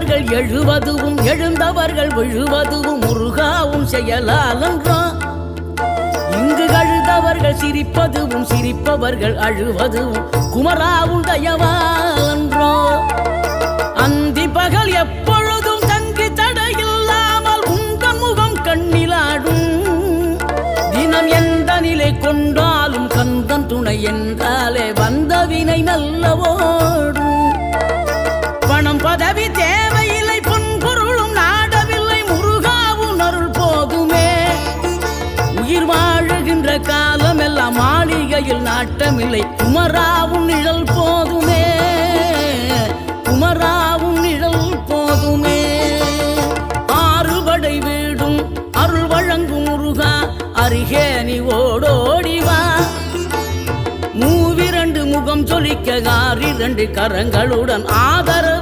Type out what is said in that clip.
விழுந்தவர்கள் எழுவதுவும் எழுந்தவர்கள் விழுவதுவும் முருகாவும் செயலாலன்றோ. இங்கு அழுதவர்கள் சிரிப்பதுவும் சிரிப்பவர்கள் அழுவதுவும் குமராவும் தயவாலன்றோ. அந்தி பகல் எப்பொழுதும் தங்கி தடையில்லாமல் உங்கள் முகம் கண்ணிலாடும். தினம் எந்த நிலை கொண்டாலும் கந்தன் துணை என்றாலே வந்த வினை நல்லவோடும். பணம் பதவி தேவையில்லை பொன்பொருளும் நாடவில்லை முருகாவும் அருள் போதுமே. உயிர் வாழுகின்ற காலம் எல்லாம் மாளிகையில் நாட்டமில்லை குமராவும் நிழல் போதுமே. குமராவும் நிழல் போதுமே. ஆறுபடை வீடும் அருள் வழங்கும் முருகா அருகே நீ ஓடோடிவா. மூவிரண்டு முகம் சொலிக்க 6 கரங்களுடன் ஆதரவு